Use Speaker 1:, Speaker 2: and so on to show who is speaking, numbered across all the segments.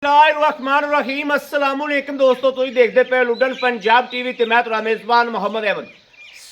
Speaker 1: बिस्मिल्लाहिर्रहमानिर्रहीम अस्सलाम वालेकुम दोस्तों, तुम देखते पे लुडन पंजाब टीवी ते मैं तुम्हारा मेज़बान मोहम्मद अहमद।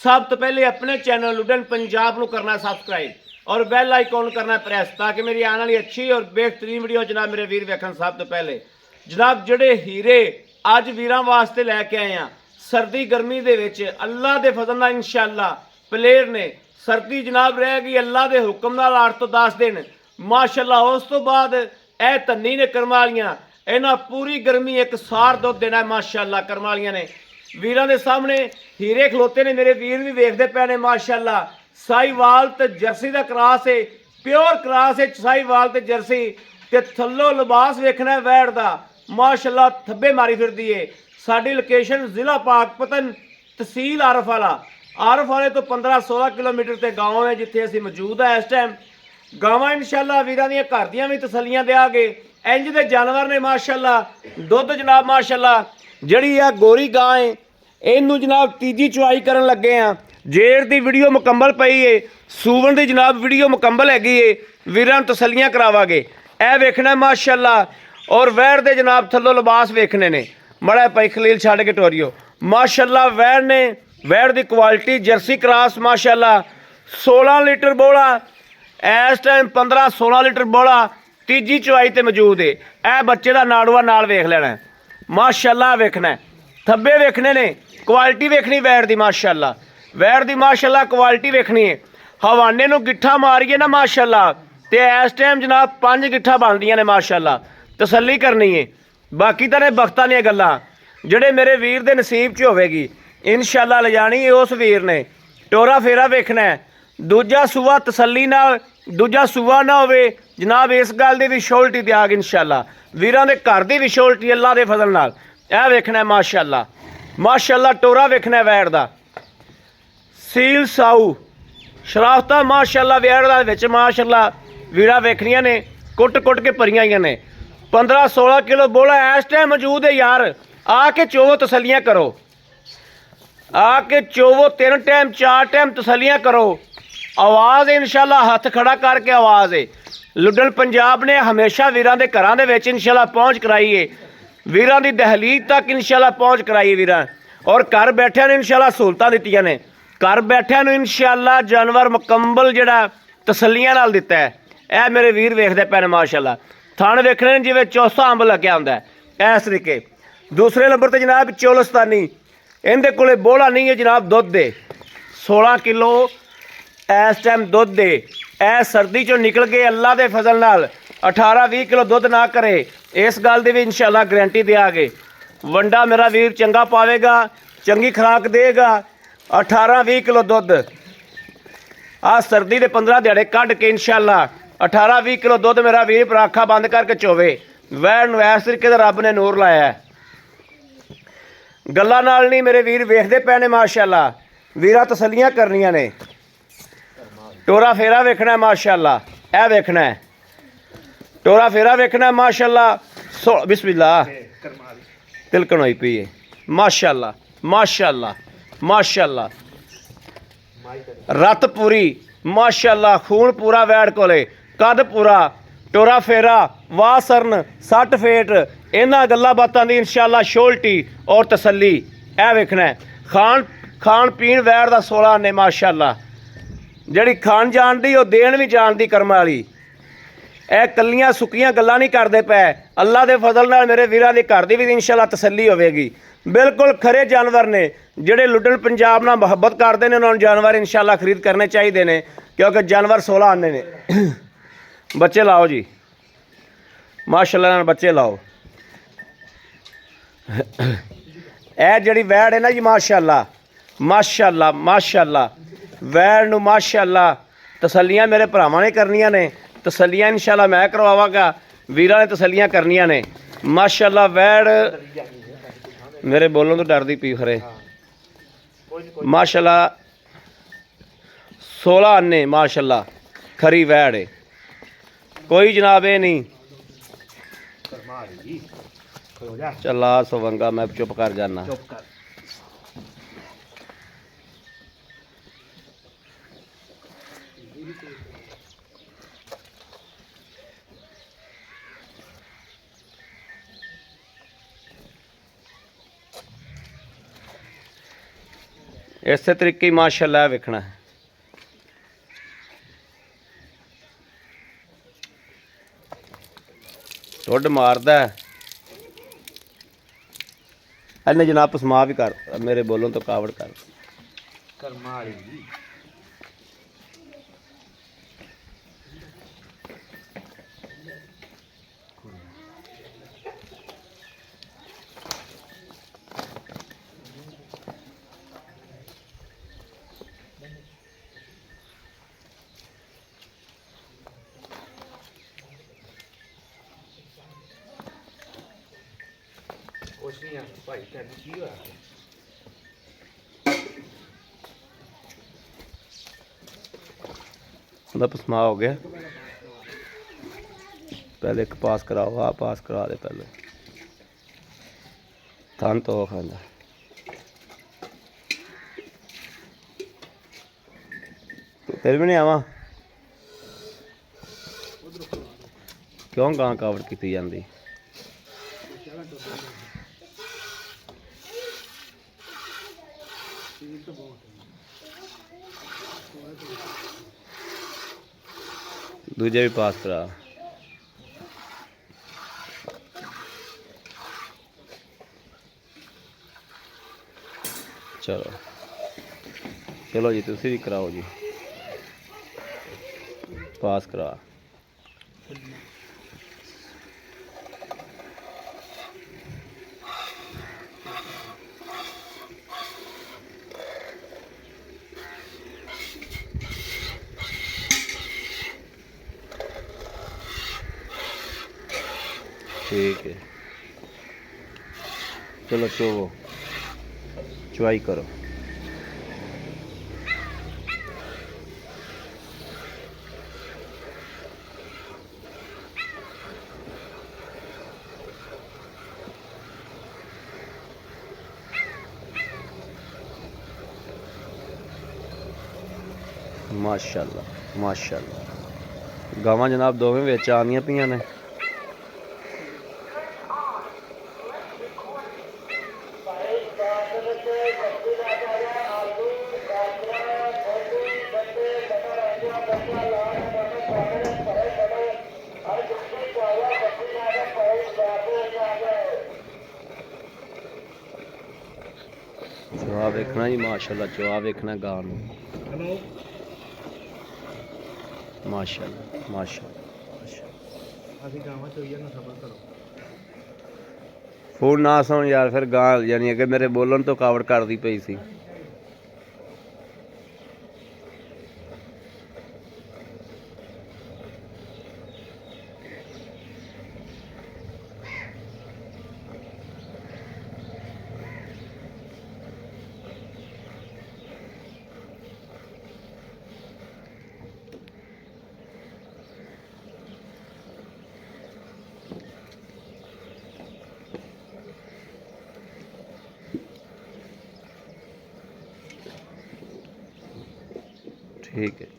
Speaker 1: सब तो पहले अपने चैनल लुडन पंजाब को करना सब्सक्राइब और बेल आइकॉन करना प्रेस ताकि मेरी आने वाली अच्छी और बेहतरीन वीडियो जनाब मेरे वीर वेखन। सब तो पहले जनाब जड़े हीरे अज वीरां वास्ते लैके आए हैं सर्दी गर्मी दे विच अल्लाह के फजल नाल इंशाअल्लाह प्लेयर ने सर्दी जनाब रह गई अल्लाह के हुक्म नाल 8 तो 10 दिन माशाअल्लाह। उस तो बाद ए धन्नी ने करमालियां इन्हां पूरी गर्मी एक सार दुध देना माशाअल्लाह। करमालियां ने वीरां दे सामने हीरे खलोते ने, मेरे वीर भी वेखदे पे ने माशाअल्लाह। साहीवाल ते जर्सी का क्रॉस है, प्योर क्रॉस है साहीवाल ते जर्सी ते थल्लों लिबास वेखना है वैड़ दा माशाअल्लाह। थब्बे मारी फिरदी है। साडी लोकेशन जिला पाकपतन तहसील आरफ वाले तो 15-16 किलोमीटर ते गाँव है जिथे असीं मौजूद है इस टाइम। गावां इंशाअल्लाह वीरां दियां घर दियां भी तसल्लियां देआगे। इंज दे जानवर ने माशाअल्लाह। दुध जनाब माशाअल्लाह जिहड़ी आ गोरी गां है इनू जनाब तीजी चुआई करन लगे हैं। जेर दी वीडियो मुकम्मल पई है, सूवन दी जनाब वीडियो मुकम्मल हैगी है। वीरां तसल्लियां करावांगे। ए वेखना माशाअल्लाह और वैड़ दे जनाब थल्लों लिबास वेखने ने। मड़ा भाई खलील छड्ड के टोरियो माशाअल्लाह। वैड़ ने वैड़ दी क्वालिटी जर्सी क्रॉस माशाअल्लाह। 16 लीटर बोला इस टाइम 15-16 लीटर बोला तीजी चुआई ते मौजूद है। ए बच्चे का नाड़ुआ नाल वेख लेना है माशाअल्लाह। वेखना है थब्बे वेखने ने, क्वालिटी वेखनी वैड़ दी माशाअल्लाह। वैड़ दी माशाअल्लाह क्वालिटी वेखनी है। हवाने नूं गिट्ठा मारिए ना माशाअल्लाह ते इस टाइम जनाब 5 गिट्ठा बनदियां ने माशाअल्लाह। तसल्ली करनी है। बाकी तो ने बख्तां दीयां गल्लां जिहड़े मेरे वीर दे नसीब च होवेगी इंशाअल्लाह ले जानी है उस वीर ने। टोरा फेरा वेखना है। दूजा सूआ तसल्ली नाल दूजा सूआ ना होवे जनाब इस गल की भी श्योरिटी दिआग इंशाअल्लाह। वीरां दे घर दी भी श्योरिटी अल्लाह के फजल नाल। ए वेखना है माशाअल्लाह माशाअल्लाह। टोरा वेखना है वैड़ दा सील साऊ शराफता माशाअल्लाह। वैड़ दा विच माशाअल्लाह वीरां वेखनियां ने कुट कुट के भरियां ने। 15-16 किलो बोला इस टाइम मौजूद है यार। आके चोवो तसल्लियां करो, आके चोवो 3 टाइम 4 टाइम तसल्लियां करो। आवाज़ इंशाअल्लाह हथ खड़ा करके आवाज़ है। लुडन पंजाब ने हमेशा वीरां दे घरां दे विच इंशाअल्लाह पहुँच कराई है। वीरां दी दहलीज तक इंशाअल्लाह पहुँच कराई है वीरां। और घर बैठिया ने इंशाअल्लाह सहूलतां दित्तियां ने। घर बैठिया नूं इंशाअल्लाह जानवर मुकम्मल जिहड़ा तसल्लियां नाल दित्ता है। ए मेरे वीर वेखदे पे ने माशाअल्लाह। थण वेखने जिवें चौसा अंब लग्या हुंदा है इस तरीके। दूसरे नंबर ते जनाब चोलस्तानी इहदे कोले बोला नहीं है जनाब। दुध दे 16 किलो इस टाइम दुध दे। ए सर्दी चो निकल के अल्लाह के फजल नाल 18-20 किलो दुध ना करे इस गल की भी इंशाअल्लाह गारंटी देआगे। वंडा मेरा वीर चंगा पावेगा, चंगी खुराक देगा। 18-20 किलो दुध आ सर्दी के 15 दिहाड़े कढ़ के इंशाअल्लाह 18-20 किलो दुध मेरा वीर पराखा बंद करके चोवे। वैड़ नूं इस तरीके का रब ने नूर लाया है। गल्लां नाल नहीं मेरे वीर वेखदे पे ने माशाअल्लाह। वीरां तसल्लियां करनियां ने। टोरा फेरा वेखना है माशाअल्लाह। ए वेखना है टोरा फेरा वेखना है माशाअल्लाह। बिस्मिल्लाह तिलकन होई पई है माशाअल्लाह माशाअल्लाह माशाअल्लाह। रत पूरी माशाअल्लाह। खून पूरा वैड़ कोले, कद पूरा, टोरा फेरा, वाह सरन, 60 फेट इन्हां गल्लां बातां दी इंशाअल्लाह श्योरिटी और तसल्ली। ए वेखना है खान पीन वैड़ दा 16 ने माशाअल्लाह। जिहड़ी खान जानदी वो देन भी जानदी कर्म वाली। ए कल्लियां सुक्कियां गल्लां नहीं करदे पै। अल्लाह के फजल नाल मेरे वीरां दे घर दी भी इंशाअल्लाह तसल्ली होवेगी। बिल्कुल खरे जानवर ने जिहड़े लुडन पंजाब नाल मुहब्बत करते हैं उन्होंने जानवर इंशाअल्लाह खरीद करने चाहिए ने क्योंकि जानवर 16 आने ने। बच्चे लाओ जी माशाअल्लाह नाल बच्चे लाओ। ए जिहड़ी वैड़ है ना जी माशाअल्लाह माशाअल्लाह माशाअल्लाह। वैड़ नूं माशाअल्लाह तसल्लियां मेरे भरावां ने करनियां ने। तसल्लियां इंशाअल्लाह मैं करवावांगा। वीरां ने तसल्लियां करनियां ने माशाअल्लाह। वैड़ मेरे बोलों तो डरदी पी खरे माशाअल्लाह। 16 आने माशाअल्लाह। खरी वैड़ है कोई जनाब ये नहीं। चला सवंगा मैं चुप कर जाना। ਇਸੇ ਤਰੀਕੇ ਮਾਸ਼ਾਅੱਲਾ ਵੇਖਣਾ ਟੁੱਡ ਮਾਰਦਾ ਇਹਨੇ ਜਨਾਬ ਪਸਮਾ ਵੀ ਕਰ ਮੇਰੇ ਬੋਲਣ ਤੋਂ ਕਾਵੜ ਕਰ
Speaker 2: ਕਰਮਾ ਵਾਲੀ ਕੁਛ ਨਹੀਂ ਆ ਭਾਈ ਤੈਨੂੰ ਕੀ ਹੋਇਆ
Speaker 1: ਉਹਦਾ ਪਸਮਾ ਹੋ ਗਿਆ पहले एक पास कराओ आ पास करा दे पहले थान तो खांदा फिर भी नहीं आवा क्यों गां कावड़ की जाती दूजे भी पास करा चलो चलो जी तुसी भी कराओ जी पास करा ठीक है चलो चोवो चुवाई करो माशाल्लाह माशाल्लाह गावां जनाब दोवें विच आंदियां पईयां ने चुआ वेखना जी माशाल्लाह चुआ वेखना गां नूं माशाल्लाह माशाल्लाह
Speaker 2: ਅਸੀਂ ਗਾਵਾਂ ਚੋਈਆਂ ਨੂੰ ਸਬਰ ਕਰੋ
Speaker 1: ਫੋਨ ਨਾ ਸੁਣ ਯਾਰ ਫਿਰ ਗਾਂ ਯਾਨੀ ਕਿ ਮੇਰੇ ਬੋਲਣ ਤੋਂ ਕਾਵੜ ਕਰਦੀ ਪਈ ਸੀ ठीक है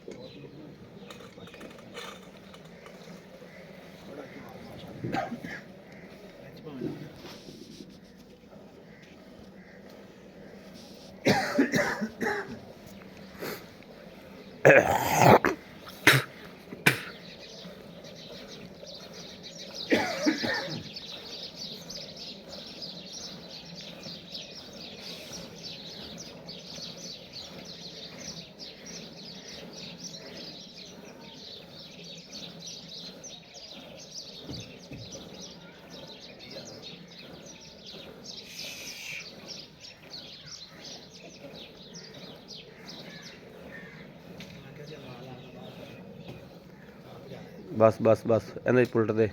Speaker 1: बस बस बस इन्हें पुलट दे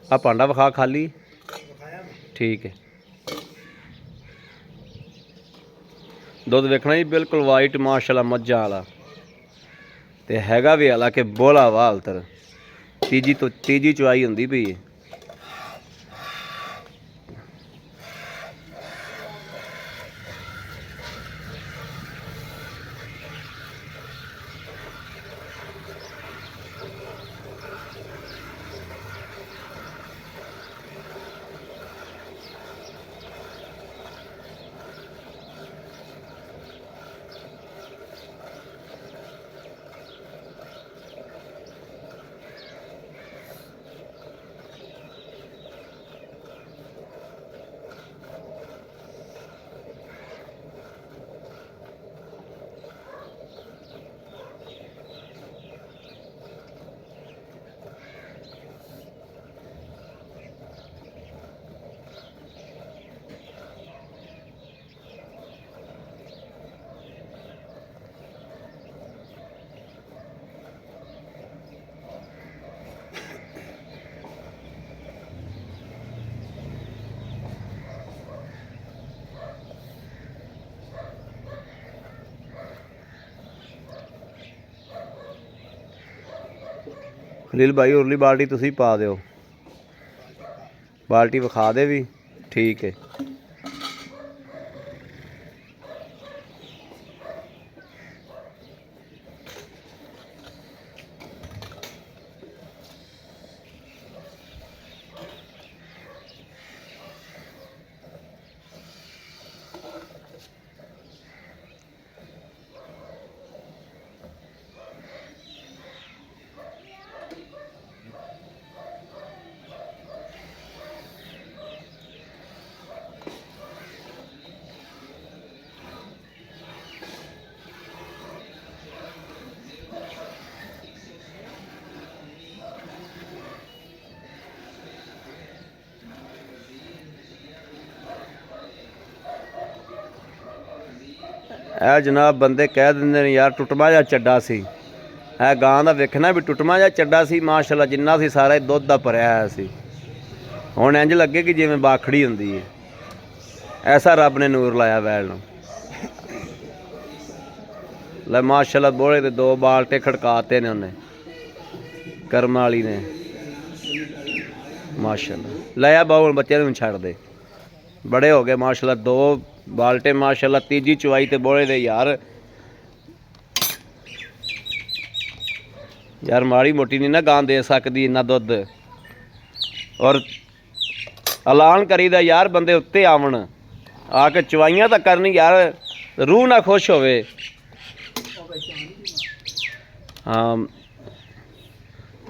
Speaker 1: आ भांडा विखा खाली ठीक है दुध वेखना जी बिल्कुल वाइट माशाल्लाह मज्झां वाला ते हैगा भी हालांकि बोला वा हालतर तीजी चुआई हुंदी पई है ਖਲੀਲ ਭਾਈ ਉਰਲੀ ਬਾਲਟੀ ਤੁਸੀਂ ਪਾ ਦਿਓ, ਬਾਲਟੀ ਵਿਖਾ ਦੇ ਵੀ ਠੀਕ ਹੈ। ਇਹ ਜਨਾਬ ਬੰਦੇ ਕਹਿ ਦਿੰਦੇ ਨੇ ਯਾਰ ਟੁੱਟਮਾ ਜਿਹਾ ਚੱਡਾ ਸੀ। ਇਹ ਗਾਂ ਦਾ ਵੇਖਣਾ ਵੀ ਟੁੱਟਮਾ ਜਿਹਾ ਚੱਡਾ ਸੀ, ਮਾਸ਼ਾਅੱਲਾ ਜਿੰਨਾ ਸੀ ਸਾਰਾ ਦੁੱਧ ਦਾ ਭਰਿਆ ਹੋਇਆ ਸੀ। ਹੁਣ ਇੰਜ ਲੱਗੇ ਕਿ ਜਿਵੇਂ ਬਾਖੜੀ ਹੁੰਦੀ ਹੈ। ਐਸਾ ਰੱਬ ਨੇ ਨੂਰ ਲਾਇਆ ਵੈਲ ਨੂੰ। ਲੈ ਮਾਸ਼ਾਅੱਲਾ ਬੋਲੇ ਤੇ 2 ਬਾਲਟੇ ਖੜਕਾਤੇ ਨੇ ਉਹਨੇ ਕਰਮ ਵਾਲੀ ਨੇ ਮਾਸ਼ਾਅੱਲਾ। ਲੈ ਆ ਬਾਉ ਬੱਚਿਆਂ ਨੂੰ ਛੱਡ ਦੇ, ਬੜੇ ਹੋ ਗਏ ਮਾਸ਼ਾਅੱਲਾ 2 ਬਾਲਟੇ ਮਾਸ਼ਾਅੱਲਾ। ਤੀਜੀ ਚੁਆਈ ਤੇ ਬੋਲੇ ਦੇ ਯਾਰ ਮਾੜੀ ਮੋਟੀ ਨਹੀਂ ਨਾ ਗਾਂ ਦੇ ਸਕਦੀ ਇੰਨਾ ਦੁੱਧ। ਔਰ ਐਲਾਨ ਕਰੀਦਾ ਯਾਰ ਬੰਦੇ ਉੱਤੇ ਆਵਣ, ਆ ਕੇ ਚੁਆਈਆਂ ਤਾਂ ਕਰਨੀ ਯਾਰ, ਰੂਹ ਨਾ ਖੁਸ਼ ਹੋਵੇ। ਹਾਂ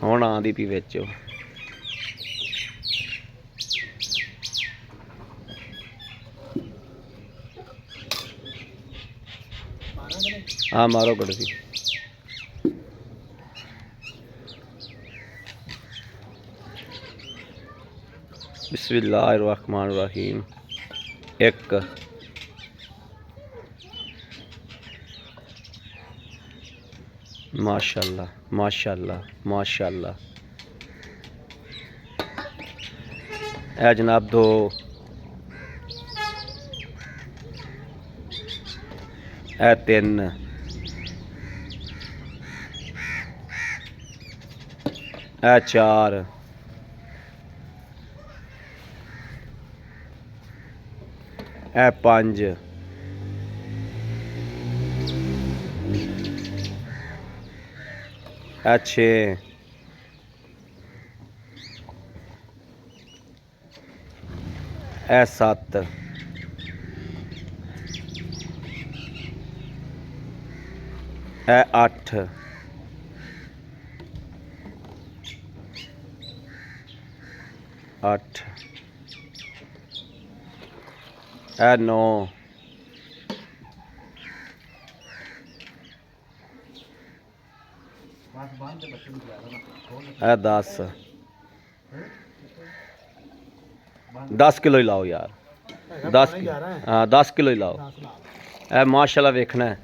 Speaker 1: ਹੁਣ ਆਂਦੀ ਪਈ ਵਿੱਚ ਉਹ। हाँ मारो कड़सी। बिस्मिल्लाहिर्रहमानिर्रहीम। 1 माशाअल्लाह माशाअल्लाह माशाअल्लाह। ए जनाब 2 ए 3 ए 4 ए 5 ए 6 ए 7 ए 8 8 ए 9 ए 10 किलो ही लाओ यार, 10 हाँ 10 किलो ही लाओ। ए माशाल्लाह वेखना है,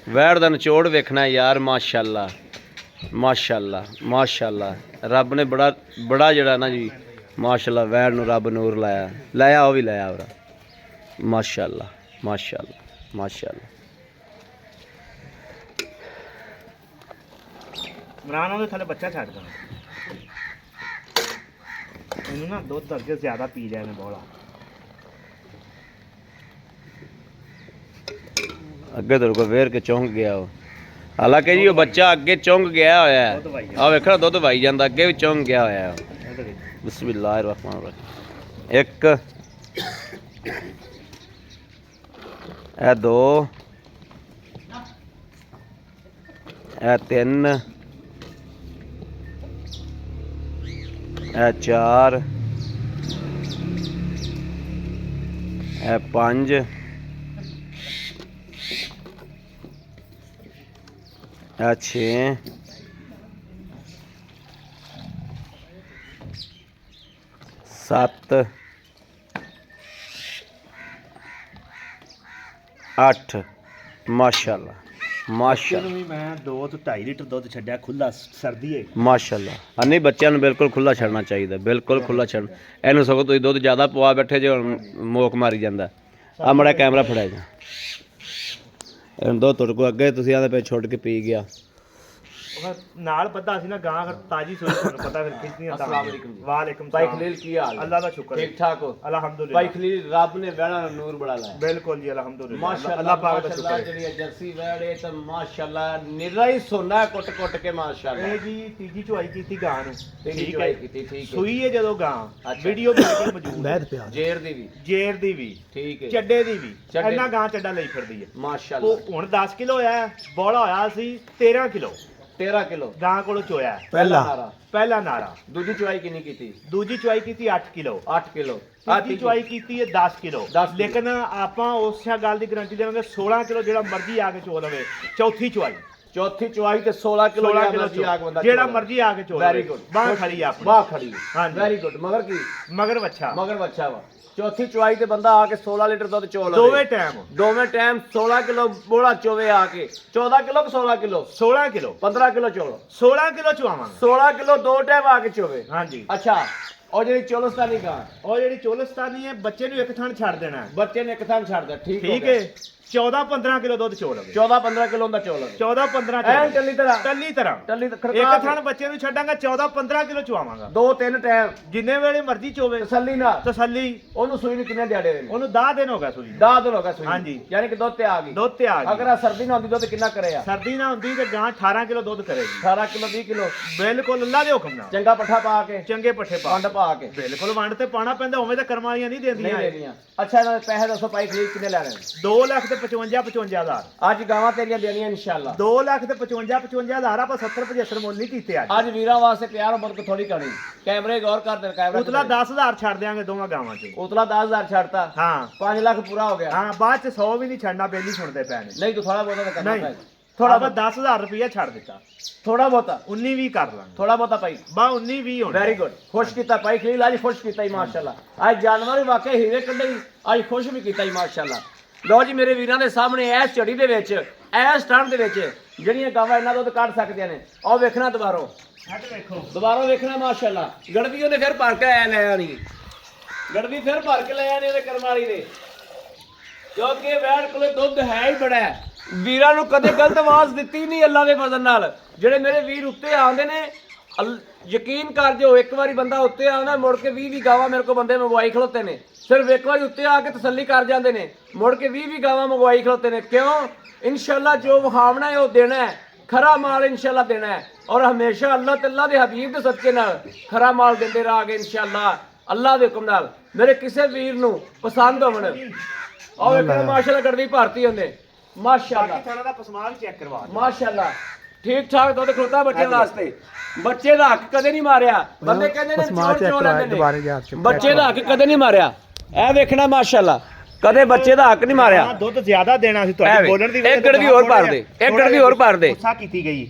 Speaker 1: वैड़ दा निचोड़ वेखना है यार। माशाल्लाह माशाल्लाह माशाल्लाह। रब ने बड़ा जड़ा ना जी माशाल्लाह वैड़ नूं रब नूर लाया। लाया वो भी लाया और माशाल्लाह माशाल्लाह माशाल्लाह।
Speaker 2: ਇਮਰਾਨ ਉਹਦੇ ਥੱਲੇ ਬੱਚਾ ਛੱਡ ਦੇਣਾ, ਇਹਨੂੰ ਨਾ ਦੁੱਧ ਅੱਗੇ ਜ਼ਿਆਦਾ ਪੀ ਲਿਆ ਨੇ ਬੋਲਾ।
Speaker 1: ਅੱਗੇ ਤੇਰੇ ਕੋ ਵੇਰ ਕੇ ਚੌਂਕ ਗਿਆ ਉਹ, ਹਾਲਾਂਕਿ ਜੀ ਉਹ ਬੱਚਾ ਅੱਗੇ ਚੌਂਕ ਗਿਆ ਹੋਇਆ ਹੈ। ਆ ਵੇਖਣਾ ਦੁੱਧ ਵਾਈ ਜਾਂਦਾ, ਅੱਗੇ ਵੀ ਚੌਂਕ ਗਿਆ ਹੋਇਆ ਹੈ। ਬਿਸਮਿਲ੍ਲਾਹਿਰਰਹਿਮਾਨਿਰਰਹੀਮ। 1 ਇਹ 2 ਇਹ 3 ਇਹ 4 ਇਹ 5 ਇਹ 6 7 8 माशाल्लाह माशाल्लाह।
Speaker 2: ਵੀ ਮੈਂ 2 ਤੋਂ 2.5 ਲੀਟਰ ਦੁੱਧ ਛੱਡਿਆ ਖੁੱਲਾ ਸਰਦੀ ਹੈ
Speaker 1: ਮਾਸ਼ਾਅੱਲਾ। ਨਹੀਂ ਬੱਚਿਆਂ ਨੂੰ ਬਿਲਕੁਲ ਖੁੱਲਾ ਛੱਡਣਾ ਚਾਹੀਦਾ, ਬਿਲਕੁਲ ਖੁੱਲਾ ਛੱਡ। ਇਹਨੂੰ ਸਗੋਂ ਤੁਸੀਂ ਦੁੱਧ ਜ਼ਿਆਦਾ ਪਵਾ ਬੈਠੇ ਜੇ, ਹੁਣ ਮੋਕ ਮਾਰੀ ਜਾਂਦਾ। ਆ ਮੜਾ ਕੈਮਰਾ ਫੜਿਆ ਜਾ, ਇਹਨੂੰ ਦੁੱਧ ਤੁਹਾਡੇ ਕੋਲ ਅੱਗੇ ਤੁਸੀਂ ਆਦੇ ਪਏ ਛੁੱਟ ਕੇ ਪੀ ਗਿਆ।
Speaker 2: ਨਾਲ ਪਤਾ ਸੀ ਨਾ ਗਾਂ ਤਾਜੀ ਸੋਈ ਤੁਹਾਨੂੰ ਪਤਾ ਫਿਰ ਖਿੱਚਦੀਆਂ ਤਾਂ
Speaker 1: अस्सलाम वालेकुम जी।
Speaker 2: ਵਾਲੇਕੁਮ
Speaker 1: भाई
Speaker 2: ਸਲਾਮ
Speaker 1: खलील की हाल है?
Speaker 2: अल्लाह का शुक्र है
Speaker 1: ठीक ठाक हो?
Speaker 2: अल्हम्दुलिल्लाह
Speaker 1: भाई खलील रब ने वैणा नूर बड़ा लाया
Speaker 2: बिल्कुल जी अल्हम्दुलिल्लाह
Speaker 1: माशाअल्लाह
Speaker 2: अल्लाह पाक का
Speaker 1: माशाअल्लाह
Speaker 2: शुक्र है
Speaker 1: ਜਿਹੜੀ ਜਰਸੀ ਵੈੜੇ ਤੇ ਮਾਸ਼ਾਅੱਲਾਹ ਨਿਰਾ ਹੀ ਸੋਨਾ ਹੈ ਕੁੱਟ ਕੇ ਮਾਸ਼ਾਅੱਲਾਹ
Speaker 2: ਇਹ ਜੀ ਤੀਜੀ ਚੁਆਈ ਕੀਤੀ ਗਾਂ ਨੂੰ
Speaker 1: ਤੀਜੀ ਚੁਆਈ ਕੀਤੀ, ਠੀਕ ਹੈ।
Speaker 2: ਸੂਈ ਹੈ ਜਦੋਂ ਗਾਂ
Speaker 1: ਅੱਛਾ।
Speaker 2: ਵੀਡੀਓ ਮੇਰੇ ਕੋਲ ਮੌਜੂਦ ਹੈ
Speaker 1: ਜੇਰ ਦੀ ਵੀ
Speaker 2: ਜੇਰ ਦੀ ਵੀ
Speaker 1: ਠੀਕ ਹੈ
Speaker 2: ਚੱਡੇ ਦੀ ਵੀ
Speaker 1: ਚੱਡੇ
Speaker 2: ਇੰਨਾ
Speaker 1: ਦੀ।
Speaker 2: ਗਾਂ ਚੱਡਾ ਲਈ ਫਿਰਦੀ ਹੈ
Speaker 1: ਮਾਸ਼ਾਅੱਲਾਹ
Speaker 2: ਉਹ ਹੁਣ 10 ਕਿਲੋ ਹੋਇਆ ਬੋਲਾ ਹੋਇਆ ਸੀ 13 ਕਿਲੋ
Speaker 1: 13 ਕਿਲੋ
Speaker 2: ਗਾਂ ਕੋਲੋਂ ਚੋਇਆ ਹੈ।
Speaker 1: ਨਾਰਾ
Speaker 2: ਪਹਿਲਾ ਨਾਰਾ
Speaker 1: ਦੂਜੀ ਚੁਆਈ ਕਿੰਨੀ ਕੀਤੀ?
Speaker 2: ਦੂਜੀ ਚੁਆਈ ਕੀਤੀ 8 ਕਿਲੋ
Speaker 1: 8 ਕਿਲੋ
Speaker 2: ਤੀਜੀ ਚੁਆਈ ਕੀਤੀ ਹੈ 10 ਕਿਲੋ
Speaker 1: 10 ਕਿਲੋ।
Speaker 2: ਲੇਕਿਨ ਆਪਾਂ ਉਸੇ ਗੱਲ ਦੀ ਗਾਰੰਟੀ ਦੇਵਾਂਗੇ 16 ਕਿਲੋ ਜਿਹੜਾ ਮਰਜ਼ੀ ਆ ਕੇ ਚੋ ਲਵੇ ਚੌਥੀ ਚੁਆਈ
Speaker 1: ਚੌਥੀ ਚੁਆਈ ਤੇ 16 ਕਿਲੋ
Speaker 2: 16 ਕਿਲੋ ਜਿਹੜਾ ਮਰਜ਼ੀ ਆ ਕੇ ਚੋ
Speaker 1: ਵੈਰੀ
Speaker 2: ਲਵੇ
Speaker 1: ਗੁੱਡ
Speaker 2: ਬਾਹ ਖੜੀ ਆ ਆਪਣੀ
Speaker 1: ਬਾਹ ਖੜੀ
Speaker 2: ਹਾਂਜੀ।
Speaker 1: ਵੈਰੀ ਗੁੱਡ ਮਗਰ ਕੀ
Speaker 2: ਮਗਰ ਬੱਚਾ
Speaker 1: ਮਗਰ ਬੱਚਾ ਵਾ ਚੌਥੀ ਚੁਆਈ ਤੇ ਬੰਦਾ ਆ ਕੇ 16 ਲੀਟਰ ਦੁੱਧ ਚੋ ਲਵੇ
Speaker 2: ਦੋਵੇਂ ਟਾਈਮ
Speaker 1: ਦੋਵੇਂ ਟਾਈਮ 16 ਕਿਲੋ ਬੋਲਾ ਚੋਵੇ ਆ ਕੇ 14 ਕਿਲੋ ਕਿ 16 ਕਿਲੋ
Speaker 2: 16 ਕਿਲੋ
Speaker 1: 15 ਕਿਲੋ ਚੋਲੋ
Speaker 2: 16 ਕਿਲੋ ਚਵਾਵਾਂਗੇ
Speaker 1: 16 ਕਿਲੋ ਦੋ ਟਾਈਮ ਆ ਕੇ ਚੋਵੇ
Speaker 2: ਹਾਂਜੀ
Speaker 1: ਅੱਛਾ ਉਹ ਜਿਹੜੀ ਚੋਲਸਤਾਨੀ ਗਾਂ
Speaker 2: ਉਹ ਜਿਹੜੀ ਚੋਲਸਤਾਨੀ ਹੈ ਬੱਚੇ ਨੂੰ ਇੱਕ ਥਣ ਛੱਡ ਦੇਣਾ ਹੈ।
Speaker 1: ਬੱਚੇ ਨੇ ਇੱਕ ਥਾਂ ਛੱਡਦਾ ਠੀਕ ਹੋ
Speaker 2: ਠੀਕ
Speaker 1: ਗਿਆ।
Speaker 2: ਹੈ 14-15 ਕਿਲੋ ਦੁੱਧ ਚੋ ਲਵੇ
Speaker 1: 14-15 ਕਿਲੋ ਦਾ ਚੋਲ
Speaker 2: 14-15
Speaker 1: ਐਨ ਟੱਲੀ ਤਰ੍ਹਾਂ
Speaker 2: ਟੱਲੀ ਤਰ੍ਹਾਂ
Speaker 1: ਟੱਲੀ
Speaker 2: ਇੱਕ
Speaker 1: ਖੜਕਾ
Speaker 2: ਥਣ ਬੱਚੇ ਨੂੰ ਛੱਡਾਂਗਾ 14-15 ਕਿਲੋ ਚਵਾਵਾਂਗਾ
Speaker 1: ਦੋ ਤਿੰਨ ਟਾਈਮ
Speaker 2: ਜਿੰਨੇ ਵੇਲੇ ਮਰਜ਼ੀ ਚੋਵੇ
Speaker 1: ਤਸੱਲੀ ਨਾਲ
Speaker 2: ਤਸੱਲੀ
Speaker 1: ਉਹਨੂੰ ਸੂਈ ਨੂੰ ਕਿੰਨੇ ਦਿਹਾੜੇ ਨੇ
Speaker 2: ਉਹਨੂੰ 10 ਦਿਨ ਹੋ ਗਿਆ ਸੂਈ
Speaker 1: 10 ਦਿਨ ਹੋ ਗਿਆ ਸੂਈ
Speaker 2: ਹਾਂਜੀ।
Speaker 1: ਯਾਨੀ ਕਿ ਦੁੱਧ ਤੇ ਆ ਗਈ
Speaker 2: ਦੁੱਧ ਤੇ ਆ
Speaker 1: ਅਗਰ
Speaker 2: ਗਈ
Speaker 1: ਆ ਸਰਦੀ ਨਾ ਹੁੰਦੀ ਦੁੱਧ ਕਿੰਨਾ ਕਰਿਆ
Speaker 2: ਸਰਦੀ ਨਾ ਹੁੰਦੀ ਤੇ ਗਾਂ 18 ਕਿਲੋ ਦੁੱਧ ਕਰੇਗੀ
Speaker 1: 18 ਕਿਲੋ 20 ਕਿਲੋ
Speaker 2: ਬਿਲਕੁਲ ਅੱਲਾ ਦੇ ਹੁਕਮ ਨਾਲ
Speaker 1: ਚੰਗਾ ਪੱਠਾ ਪਾ ਕੇ
Speaker 2: ਚੰਗੇ ਪੱਠੇ ਪਾ
Speaker 1: ਵੰਡ ਪਾ ਕੇ
Speaker 2: ਬਿਲਕੁਲ ਵੰਡ ਤੇ ਪਾਣਾ ਪੈਂਦਾ ਉਵੇਂ ਤਾਂ ਕਰਮਾਂ ਵਾਲੀਆਂ ਨਹੀਂ
Speaker 1: ਨਹੀਂ
Speaker 2: ਦਿੰਦੀਆਂ
Speaker 1: ਦੇਣੀਆਂ ਅੱਛਾ ਇਹਨਾਂ ਦੇ ਪੈਸੇ ਦੱਸੋ ਭਾਈ ਖਰੀਦ ਕਿੰਨੇ ਲੈ ਰਹੇ ਨੇ
Speaker 2: 2 ਲੱਖ ਤੇ 55 ਹਜ਼ਾਰ
Speaker 1: ਅੱਜ ਗਾਵਾਂ ਤੇਰੀਆਂ ਦੇਣੀਆਂ ਇਨਸ਼ਾਅੱਲਾ
Speaker 2: 2 ਲੱਖ ਤੇ 55 ਹਜ਼ਾਰ ਆਪਾਂ 70-75 ਮੁੱਲ ਨਹੀਂ ਕੀਤੇ ਅੱਜ
Speaker 1: ਅੱਜ ਵੀਰਾਂ ਵਾਸਤੇ ਪਿਆਰ ਮੁਰਕ ਥੋੜੀ ਕਰਨੀ ਕੈਮਰੇ ਗੌਰ ਕਰਦੇ ਕੈਮਰਾ
Speaker 2: ਉਤਲਾ 10,000 ਛੱਡ ਦਿਆਂਗੇ ਦੋਵਾਂ ਗਾਵਾਂ 'ਚ
Speaker 1: ਉਤਲਾ 10000 ਛੱਡਤਾ
Speaker 2: ਹਾਂ
Speaker 1: 5 ਲੱਖ ਪੂਰਾ ਹੋ ਗਿਆ
Speaker 2: ਹਾਂ ਬਾਅਦ 'ਚ 100 ਵੀ ਨਹੀਂ ਛੱਡਣਾ ਬੇਲੀ ਸੁਣਦੇ ਪਏ ਨੇ
Speaker 1: ਨਹੀਂ ਤੂੰ ਥੋੜਾ ਬਹੁਤਾ ਤਾਂ ਕਰਨਾ
Speaker 2: ਨਹੀਂ
Speaker 1: ਪਏਗਾ
Speaker 2: ਥੋੜਾ ਬਾ 10,000 ਰੁਪਇਆ ਛੱਡ ਦਿੱਤਾ
Speaker 1: ਥੋੜਾ ਬਹੁਤਾ
Speaker 2: 19 ਵੀ ਕਰ ਲਾਂਗੇ
Speaker 1: ਥੋੜਾ ਬਹੁਤਾ ਭਾਈ
Speaker 2: ਬਾ 19 ਵੀ ਹੋਣਾ
Speaker 1: ਵੈਰੀ ਗੁੱਡ ਖੁਸ਼ ਕੀਤਾ ਭਾਈ ਖਲੀਲ ਅੱਜ ਖੁਸ਼ ਕੀਤਾ ਹੀ ਮਾਸ਼ਾਅੱਲਾ ਅੱਜ ਜਾਨਵਰ ਵੀ ਵਾਕਈ ਹੀਰੇ ਕੱਢੇ ਹੀ ਅੱਜ ਖੁਸ਼ ਵੀ ਕੀਤਾ ਹੀ ਮਾਸ਼ਾਅੱਲਾ ਲਓ ਜੀ ਮੇਰੇ ਵੀਰਾਂ ਦੇ ਸਾਹਮਣੇ ਇਸ ਝੜੀ ਦੇ ਵਿੱਚ ਇਸ ਸਟੰਡ ਦੇ ਵਿੱਚ ਜਿਹੜੀਆਂ ਗਾਵਾਂ ਇਹਨਾਂ ਦੁੱਧ ਕੱਢ ਸਕਦੀਆਂ ਨੇ ਆਓ ਵੇਖਣਾ ਦੁਬਾਰੋਂ
Speaker 2: ਵੇਖੋ
Speaker 1: ਦੁਬਾਰਾ ਵੇਖਣਾ ਮਾਸ਼ਾਅੱਲਾ ਗੜਵੀ ਉਹਨੇ ਫਿਰ ਭਰ ਕੇ ਆਇਆ ਲੈ ਆਣੀ ਗੜਵੀ ਫਿਰ ਭਰ ਕੇ ਲੈ ਆਣੀ ਉਹਦੇ ਕਰਮ ਵਾਲੀ ਦੇ ਕਿਉਂਕਿ ਵੈੜ ਕੋਲੇ ਦੁੱਧ ਹੈ ਹੀ ਬੜਾ ਹੈ। ਵੀਰਾਂ ਨੂੰ ਕਦੇ ਗਲਤ ਆਵਾਜ਼ ਦਿੱਤੀ ਨਹੀਂ ਅੱਲਾ ਦੇ ਫਜ਼ਲ ਨਾਲ ਜਿਹੜੇ ਮੇਰੇ ਵੀਰ ਉੱਤੇ ਆਉਂਦੇ ਨੇ ਯਕੀਨ ਕਰ ਜੋ ਇੱਕ ਵਾਰੀ ਬੰਦਾ ਉੱਤੇ ਆਉਂਦਾ ਮੁੜ ਕੇ 20 ਗਾਵਾਂ ਮੇਰੇ ਕੋਲ ਬੰਦੇ ਮੰਗਵਾਈ ਖਲੋਤੇ ਨੇ ਸਿਰਫ ਇੱਕ ਵਾਰੀ ਉੱਤੇ ਆ ਕੇ ਤਸੱਲੀ ਕਰ ਜਾਂਦੇ ਨੇ ਮੁੜ ਕੇ 20 ਗਾਵਾਂ ਮੰਗਵਾਈ ਖਲੋਤੇ ਨੇ ਕਿਉਂ ਇਨਸ਼ਾਅੱਲਾ ਜੋ ਵਿਖਾਵਣਾ ਹੈ ਉਹ ਦੇਣਾ ਹੈ ਖਰਾ ਮਾਲ ਇਨਸ਼ਾਅੱਲਾ ਦੇਣਾ ਹੈ ਔਰ ਹਮੇਸ਼ਾ ਅੱਲਾਹ ਤআਲਾ ਦੇ ਹਬੀਬ ਦੇ ਸਦਕੇ ਨਾਲ ਖਰਾ ਮਾਲ ਦਿੰਦੇ ਰਹਾਂਗੇ ਇਨਸ਼ਾਅੱਲਾ ਅੱਲਾਹ ਦੇ ਹੁਕਮ ਨਾਲ ਮੇਰੇ ਕਿਸੇ ਵੀਰ ਨੂੰ ਪਸੰਦ ਹੋਵਣ ਔਰ ਇੱਕ ਮਾਸ਼ਾਅੱਲਾ ਗੜਵੀ ਭਾਰਤੀ ਹੁੰਦੇ ਮਾਸ਼ਾਅੱਲਾ
Speaker 2: ਬਾਕੀ ਥਾਣਾ ਦਾ ਪਸਮਾ ਵੀ ਚੈੱਕ ਕਰਵਾ ਦਿਓ।
Speaker 1: ਮਾਸ਼ਾਅੱਲਾ ਠੀਕ ਠਾਕ ਦੁੱਧ ਖਲੋਤਾ ਬੱਚੇ ਵਾਸਤੇ ਬੱਚੇ ਦਾ ਹੱਕ ਕਦੇ ਨਹੀਂ ਮਾਰਿਆ ਬੰਦੇ ਕਹਿੰਦੇ ਨੇ ਚੋਰ ਚੋਰ ਲੈਂਦੇ ਨੇ ਬੱਚੇ ਦਾ ਹੱਕ ਕਦੇ ਨਹੀਂ ਮਾਰਿਆ ਇਹ ਵੇਖਣਾ ਮਾਸ਼ਾਅੱਲਾ ਕਦੇ ਬੱਚੇ ਦਾ ਹੱਕ ਨਹੀਂ ਮਾਰਿਆ
Speaker 2: ਹਾਂ, ਦੁੱਧ ਜ਼ਿਆਦਾ ਦੇਣਾ ਸੀ ਤੁਹਾਡੀ ਬੋਲਣ ਦੀ
Speaker 1: ਇੱਕ ਗੜਵੀ ਹੋਰ ਭਰ ਦੇ ਇੱਕ ਗੜਵੀ ਹੋਰ ਭਰ ਦੇ
Speaker 2: ਗੁੱਸਾ ਕੀਤੀ ਗਈ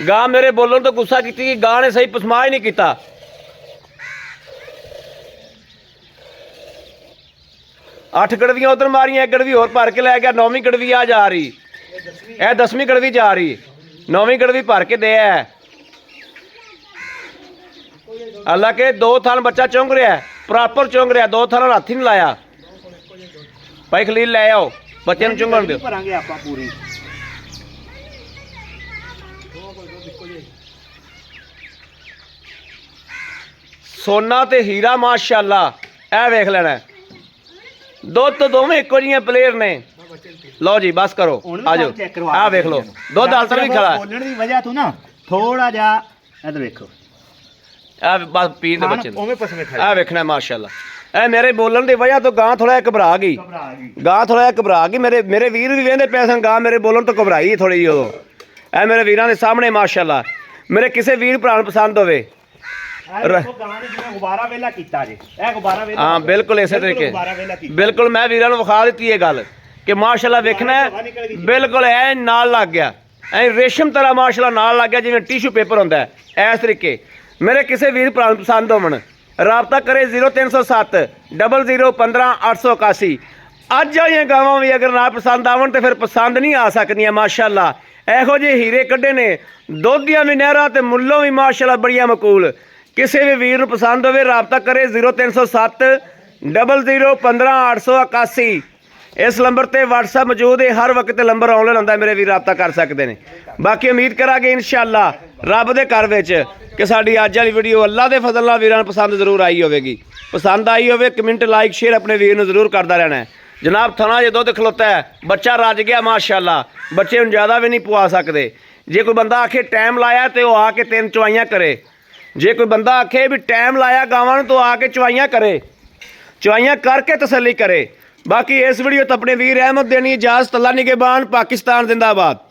Speaker 1: ਗਾਂ ਮੇਰੇ ਬੋਲਣ ਤੋਂ ਗੁੱਸਾ ਕੀਤੀ ਕਿ ਗਾਂ ਨੇ ਸਹੀ ਪਸਮਾ ਹੀ ਨਹੀਂ ਕੀਤਾ 8 ਗੜਵੀਆਂ ਉਧਰ ਮਾਰੀਆਂ ਇੱਕ ਗੜਵੀ ਹੋਰ ਭਰ ਕੇ ਲੈ ਗਿਆ 9ਵੀਂ ਗੜਵੀ ਆ ਜਾ ਰਹੀ ਇਹ 10ਵੀਂ ਗੜਵੀ ਜਾ ਰਹੀ 9ਵੀਂ ਗੜਵੀ ਭਰ ਕੇ ਦੇ ਹੈ ਅੱਲਾ ਕੇ ਦੋ ਥਾਨ ਬੱਚਾ ਚੁੰਗ ਰਿਹਾ ਪ੍ਰੋਪਰ ਚੁੰਗ ਰਿਹਾ ਦੋ ਥਾਨ ਹੱਥ ਹੀ ਨਹੀਂ ਲਾਇਆ ਭਾਈ ਖਲੀਲ ਲੈ ਆਓ ਬੱਚੇ ਨੂੰ ਚੁੰਗਣ ਦਿਓ
Speaker 2: ਭਰਾਂਗੇ ਆਪਾਂ ਪੂਰੀ
Speaker 1: ਸੋਨਾ ਤੇ ਹੀਰਾ ਮਾਸ਼ਾਅੱਲਾ ਇਹ ਵੇਖ ਲੈਣਾ ਦੁੱਧ ਤੋਂ ਦੋਵੇਂ ਇੱਕੋ ਜਿਹੀਆਂ ਪਲੇਅਰ ਨੇ ਲਓ ਜੀ ਬਸ ਕਰੋ ਆਜੋ ਆਹ ਵੇਖ ਲਓ ਦੁੱਧ ਹਾਲਤਰ ਵੀ ਖੜਾ
Speaker 2: ਬੋਲਣ ਦੀ ਵਜ੍ਹਾ ਤੋਂ ਨਾ ਥੋੜਾ ਜਿਹਾ ਇੱਧਰ ਵੇਖੋ
Speaker 1: ਆ ਬਸ ਪੀਣ ਦੇ ਬੱਚੇ
Speaker 2: ਉਵੇਂ ਪਸਮੇ ਖੜੇ
Speaker 1: ਆ ਵੇਖਣਾ ਮਾਸ਼ਾਅੱਲਾ ਇਹ ਮੇਰੇ ਬੋਲਣ ਦੀ ਵਜ੍ਹਾ ਤੋਂ ਗਾਂ ਥੋੜਾ ਘਬਰਾ ਗਈ
Speaker 2: ਘਬਰਾ ਗਈ
Speaker 1: ਗਾਂ ਥੋੜਾ ਘਬਰਾ ਗਈ ਮੇਰੇ ਵੀਰ ਵੀ ਵੇਂਦੇ ਪਏ ਸਨ ਗਾਂ ਮੇਰੇ ਬੋਲਣ ਤੋਂ ਘਬਰਾਈ ਥੋੜੀ ਜਿਹੀ ਉਦੋਂ ਇਹ ਮੇਰੇ ਵੀਰਾਂ ਦੇ ਸਾਹਮਣੇ ਮਾਸ਼ਾਅੱਲਾ ਮੇਰੇ ਕਿਸੇ ਵੀਰ ਭਰਾ ਨੂੰ ਪਸੰਦ ਹੋਵੇ
Speaker 2: ਦੇਖੋ ਗਾਂ ਨੇ ਜਿਵੇਂ ਗੁਬਾਰਾ ਵੇਲਾ ਕੀਤਾ ਜੇ ਇਹ ਗੁਬਾਰਾ ਵੇਲਾ
Speaker 1: ਹਾਂ ਬਿਲਕੁਲ ਇਸੇ ਤਰੀਕੇ
Speaker 2: ਗੁਬਾਰਾ ਵੇਲਾ ਕੀਤਾ
Speaker 1: ਬਿਲਕੁਲ ਮੈਂ ਵੀਰਾਂ ਨੂੰ ਵਿਖਾ ਦਿੱਤੀ ਇਹ ਗੱਲ ਕਿ ਮਾਸ਼ਾਅੱਲਾ ਵੇਖਣਾ ਬਿਲਕੁਲ ਐ ਨਾਲ ਲੱਗ ਗਿਆ ਐ ਰੇਸ਼ਮ ਤਰ੍ਹਾਂ ਮਾਸ਼ਾਅੱਲਾ ਨਾਲ ਲੱਗ ਗਿਆ ਜਿਵੇਂ ਟਿਸ਼ੂ ਪੇਪਰ ਹੁੰਦਾ ਹੈ ਇਸ ਤਰੀਕੇ ਮੇਰੇ ਕਿਸੇ ਵੀਰ ਭਰਾ ਨੂੰ ਪਸੰਦ ਹੋਵਣ ਰਾਬਤਾ ਕਰੇ 0307 00 15 881 ਅੱਜ ਵਾਲੀਆਂ ਗਾਵਾਂ ਵੀ ਅਗਰ ਨਾ ਪਸੰਦ ਆਵਣ ਤੇ ਫਿਰ ਪਸੰਦ ਨਹੀਂ ਆ ਸਕਦੀਆਂ ਮਾਸ਼ਾਅੱਲਾ ਇਹੋ ਜਿਹੇ ਹੀਰੇ ਕੱਢੇ ਨੇ ਦੁੱਧ ਦੀਆਂ ਵੀ ਨਹਿਰਾਂ ਤੇ ਮੁੱਲੋਂ ਵੀ ਮਾਸ਼ਾਅੱਲਾ ਬੜੀਆਂ ਮਕੂਲ ਕਿਸੇ ਵੀ ਵੀਰ ਨੂੰ ਪਸੰਦ ਹੋਵੇ ਰਾਬਤਾ ਕਰੇ 0307 00 15 881 ਇਸ ਨੰਬਰ ਤੇ WhatsApp ਮੌਜੂਦ ਹੈ, ਹਰ ਵਕਤ ਨੰਬਰ ਆਨਲਾਈਨ ਹੁੰਦਾ, ਮੇਰੇ ਵੀਰ ਰਾਬਤਾ ਕਰ ਸਕਦੇ ਨੇ। ਬਾਕੀ ਉਮੀਦ ਕਰਾਂਗੇ ਇਨਸ਼ਾਅੱਲਾ ਰੱਬ ਦੇ ਘਰ ਵਿੱਚ ਕਿ ਸਾਡੀ ਅੱਜ ਵਾਲੀ ਵੀਡੀਓ ਅੱਲਾ ਦੇ ਫਜ਼ਲ ਨਾਲ ਵੀਰਾਂ ਨੂੰ ਪਸੰਦ ਜ਼ਰੂਰ ਆਈ ਹੋਵੇਗੀ। ਪਸੰਦ ਆਈ ਹੋਵੇ ਕਮੈਂਟ ਲਾਈਕ ਸ਼ੇਅਰ ਆਪਣੇ ਵੀਰ ਨੂੰ ਜ਼ਰੂਰ ਕਰਦਾ ਰਹਿਣਾ ਹੈ। ਜਨਾਬ ਥਣਾ ਜੇ ਦੁੱਧ ਖਲੋਤਾ ਹੈ, ਬੱਚਾ ਰੱਜ ਗਿਆ ਮਾਸ਼ਾਅੱਲਾ, ਬੱਚੇ ਨੂੰ ਜ਼ਿਆਦਾ ਵੀ ਨਹੀਂ ਪਵਾ ਸਕਦੇ। ਜੇ ਕੋਈ ਬੰਦਾ ਆਖੇ ਟਾਈਮ ਲਾਇਆ ਤੇ ਉਹ ਆ ਕੇ 3 ਚਵਾਈਆਂ ਕਰੇ, ਜੇ ਕੋਈ ਬੰਦਾ ਆਖੇ ਵੀ ਟਾਈਮ ਲਾਇਆ ਗਾਵਾਂ ਨੂੰ ਤਾਂ ਆ ਕੇ ਚਵਾਈਆਂ ਕਰੇ, ਚਵਾਈਆਂ ਕਰਕੇ ਤਸੱਲੀ ਕਰੇ। ਬਾਕੀ ਇਸ ਵੀਡੀਓ ਤੋਂ ਆਪਣੇ ਵੀਰ ਅਹਿਮਦ ਦੇਣੀ ਇਜਾਜ਼ਤ। ਅੱਲਾ ਨਿਗਹਿਬਾਨ, ਪਾਕਿस्तान जिंदाबाद।